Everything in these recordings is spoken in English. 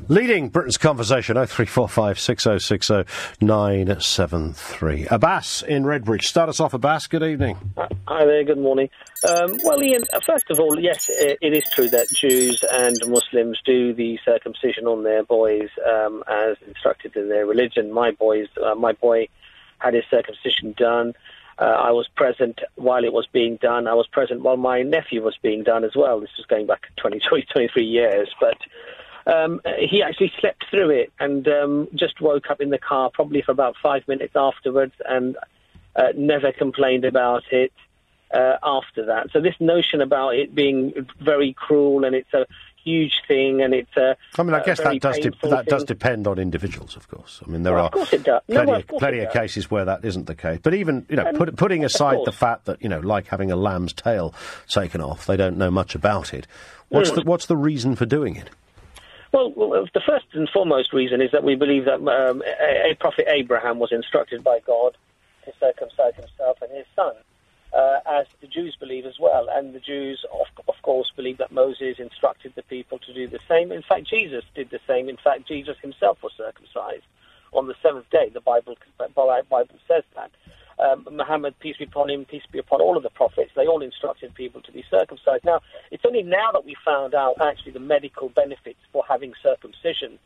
Leading Britain's conversation, 0345 6060 973. Abbas in Redbridge. Start us off, Abbas. Good evening. Hi there, good morning. Well, Ian, first of all, yes, it is true that Jews and Muslims do the circumcision on their boys as instructed in their religion. My boy had his circumcision done. I was present while it was being done. I was present while my nephew was being done as well. This was going back 23 years, but he actually slept through it and just woke up in the car probably for about 5 minutes afterwards and never complained about it after that. So this notion about it being very cruel and it's a huge thing and it's a I mean, I guess that does depend on individuals, of course. I mean, there are plenty of cases where that isn't the case. But even, putting aside the fact that, like having a lamb's tail taken off, they don't know much about it. What's the reason for doing it? Well, the first and foremost reason is that we believe that Prophet Abraham was instructed by God to circumcise himself and his son, as the Jews believe as well. And the Jews, of course, believe that Moses instructed the people to do the same. In fact, Jesus did the same. In fact, Jesus himself was circumcised on the seventh day. The Bible says that. Muhammad, peace be upon him, peace be upon all of the prophets, they all instructed people to be circumcised. Now, it's only now that we found out actually the medical benefits for having circumcision.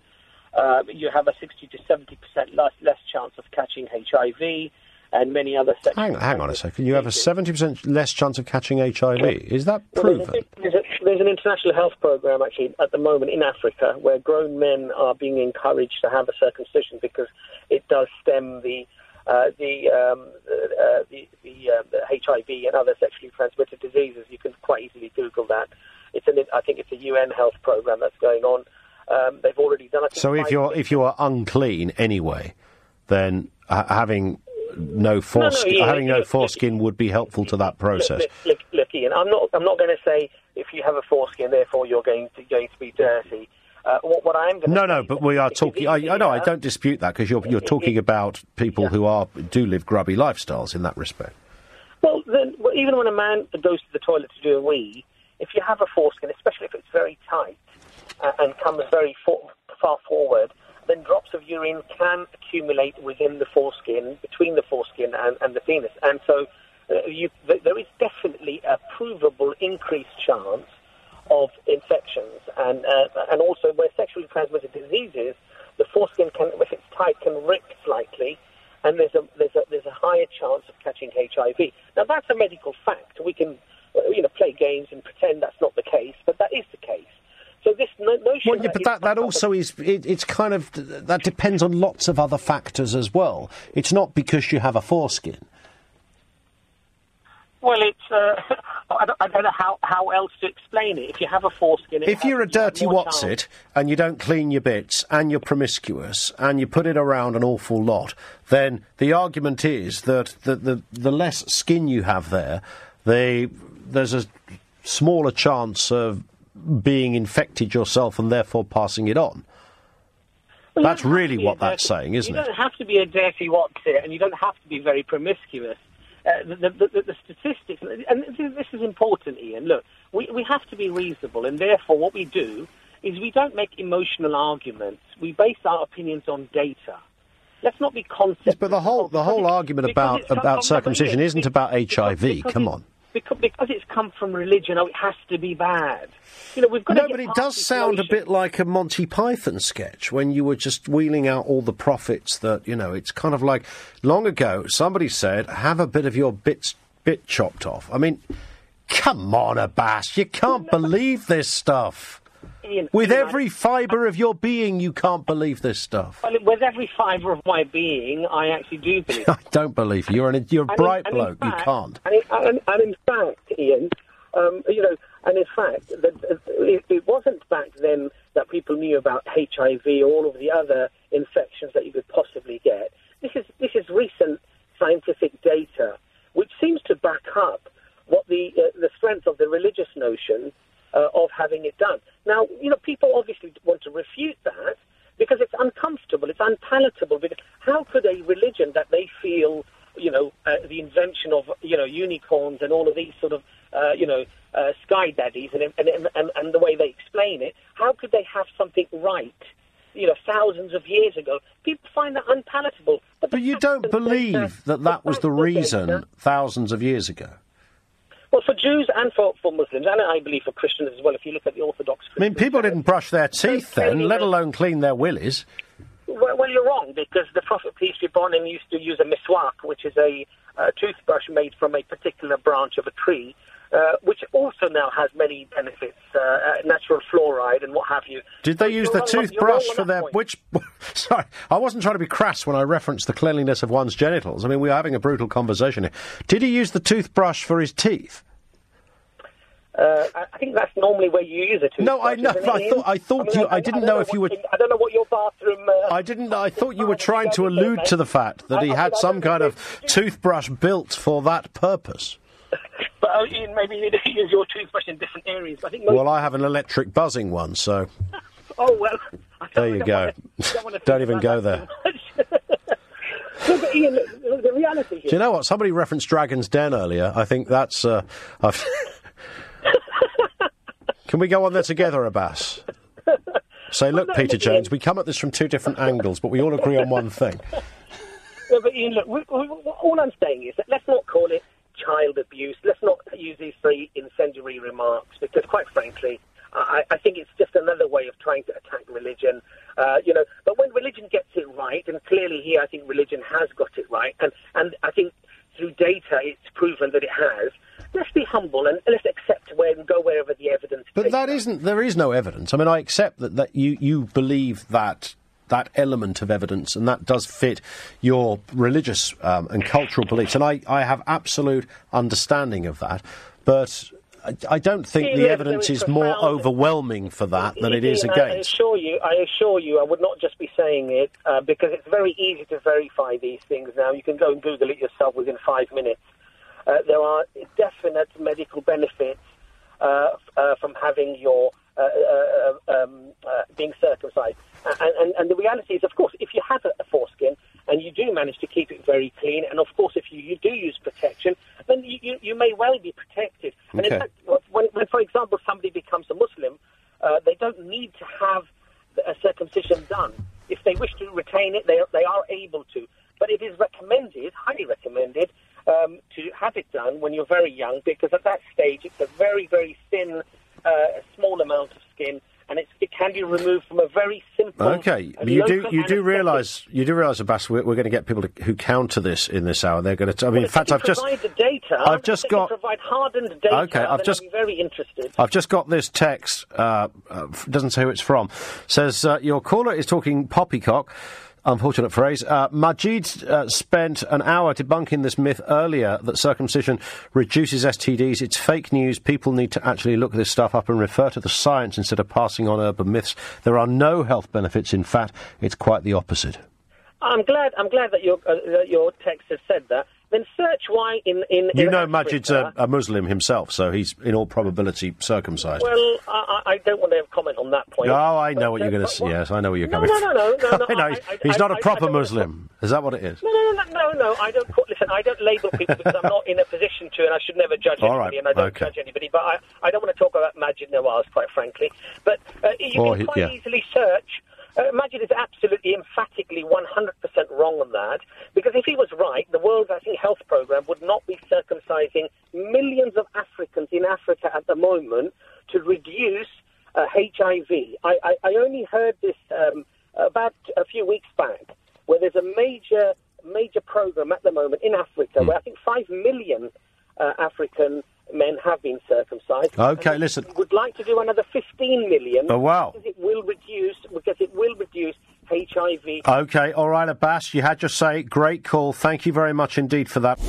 You have a 60 to 70% less chance of catching HIV and many other sexual... Hang on a second. You have a 70% less chance of catching HIV. Is that proven? There's an international health program actually at the moment in Africa where grown men are being encouraged to have a circumcision because it does stem the HIV and other sexually transmitted diseases. You can quite easily Google that. I think it's a UN health program that's going on. They've already done it. So if you are unclean anyway, then having no foreskin would be helpful to that process. Look, Ian, I'm not going to say if you have a foreskin, therefore you're going to be dirty. What I am going to No, but we are talking. I know. I don't dispute that because you're talking about people who do live grubby lifestyles in that respect. Well, even when a man goes to the toilet to do a wee, if you have a foreskin, especially if it's very tight and comes very far forward, then drops of urine can accumulate within the foreskin, between the foreskin and the penis, and so there is definitely a provable increased chance of infections, and also where sexually transmitted diseases, the foreskin can, if it's tight, can rip slightly, and there's a higher chance of catching HIV. Now that's a medical fact. We can play games and pretend that's not the case, but that is the case. So this notion. Well, but that also is. It's kind of that depends on lots of other factors as well. It's not because you have a foreskin. Well, it's. I don't know how else to explain it. If you have a foreskin... If you're a dirty what's-it, and you don't clean your bits, and you're promiscuous, and you put it around an awful lot, then the argument is that the less skin you have there, there's a smaller chance of being infected yourself and therefore passing it on. Well, that's really what that's saying, isn't it? You don't have to be a dirty what's-it, and you don't have to be very promiscuous. The statistics, and this is important, Ian. Look, we have to be reasonable, and therefore what we do is we don't make emotional arguments. We base our opinions on data. Let's not be concept. Yes, but the whole argument about circumcision isn't about HIV. Come on. Because it's come from religion, it has to be bad. We've got. No, but it does sound a bit like a Monty Python sketch when you were just wheeling out all the prophets. That it's kind of like long ago somebody said, "Have a bit of your bit chopped off." I mean, come on, Abbas, you can't believe this stuff. Ian, with every fibre of your being, you can't believe this stuff. Well, with every fibre of my being, I actually do believe. I don't believe you. You're a bright bloke. You can't. And in fact, Ian, and in fact, it wasn't back then that people knew about HIV or all of the other infections that you could possibly get. This is recent scientific data which seems to back up what the strength of the religious notion of having it done. Now, people obviously want to refute that because it's uncomfortable, it's unpalatable. Because how could a religion that they feel, the invention of, unicorns and all of these sort of, sky daddies and the way they explain it, how could they have something right thousands of years ago. People find that unpalatable. But you don't believe that was the reason thousands of years ago? Well, for Jews and for Muslims, and I believe for Christians as well, if you look at the Orthodox Christians... I mean, people didn't brush their teeth then, let alone clean their willies. Well, you're wrong, because the Prophet, peace be upon him, used to use a miswak, which is a toothbrush made from a particular branch of a tree, which also now has many benefits, natural fluoride and what have you. Did they use the toothbrush for their... Sorry, I wasn't trying to be crass when I referenced the cleanliness of one's genitals. I mean, we're having a brutal conversation here. Did he use the toothbrush for his teeth? I think that's normally where you use a toothbrush. No, I know. I didn't know if you were... I don't know what your bathroom... I thought you were trying to allude to the fact that he had some kind of toothbrush built for that purpose. But Ian, maybe you use your toothbrush in different areas. Well, I have an electric buzzing one, so... Oh, well... There you go. Don't even go there. No, but Ian, the reality here... Do you know what? Somebody referenced Dragon's Den earlier. I think that's... Can we go on there together, Abbas? Say, look, Peter Jones, we come at this from two different angles, but we all agree on one thing. No, but Ian, look, all I'm saying is that let's not call it child abuse. Let's not use these very incendiary remarks, because, quite frankly, I think it's just another way of trying to attack religion. But when religion gets it right, and clearly here I think religion has got it right, and I think through data it's proven that it has, let's be humble and let's accept and go wherever the evidence is. But there is no evidence. I mean, I accept that you believe that element of evidence, and that does fit your religious and cultural beliefs, and I have absolute understanding of that, but I don't think the evidence is more overwhelming for that than it is against. I assure you, I would not just be saying it, because it's very easy to verify these things now. You can go and Google it yourself within 5 minutes. There are definite medical benefits from having your being circumcised. And the reality is, of course, if you have a foreskin and you do manage to keep it very clean, and of course if you do use protection, then you may well be protected. And in fact, when, for example, somebody becomes a Muslim, they don't need to have a circumcision done. If they wish to retain it, they are able to. But it is recommended, highly recommended, to have it done when you're very young, because at that stage it's a very, very thin, small amount of skin, and it can be removed from a very simple. Okay, you do realise, Abbas, we're going to get people who counter this in this hour. They're going to. In fact, I've just got provide hardened data. Okay, I'll be very interested. I've just got this text. Doesn't say who it's from. Says your caller is talking poppycock. Unfortunate phrase. Majid spent an hour debunking this myth earlier that circumcision reduces STDs. It's fake news. People need to actually look this stuff up and refer to the science instead of passing on urban myths. There are no health benefits. In fact, it's quite the opposite. I'm glad that your text has said that. Then search why in Majid's a Muslim himself, so he's in all probability circumcised. Well, I don't want to comment on that point. Oh, I know what you're going to say. Yes, I know what you're coming from. No. He's not a proper Muslim. Is that what it is? No. I don't. Listen, I don't label people because I'm not in a position to, and I should never judge anybody, and I don't judge anybody. But I don't want to talk about Majid Nawaz, quite frankly. But you can quite easily search. Majid is absolutely, emphatically, 100% wrong on that, because if he was right, the World Health Programme would not be circumcising millions of Africans in Africa at the moment to reduce HIV. I only heard this about a few weeks back, where there's a major programme at the moment in Africa, where I think 5 million African men have been circumcised. Okay, listen. We would like to do another 15 million. Oh, wow. Because it will reduce HIV. Okay, all right, Abbas, you had your say. Great call. Thank you very much indeed for that.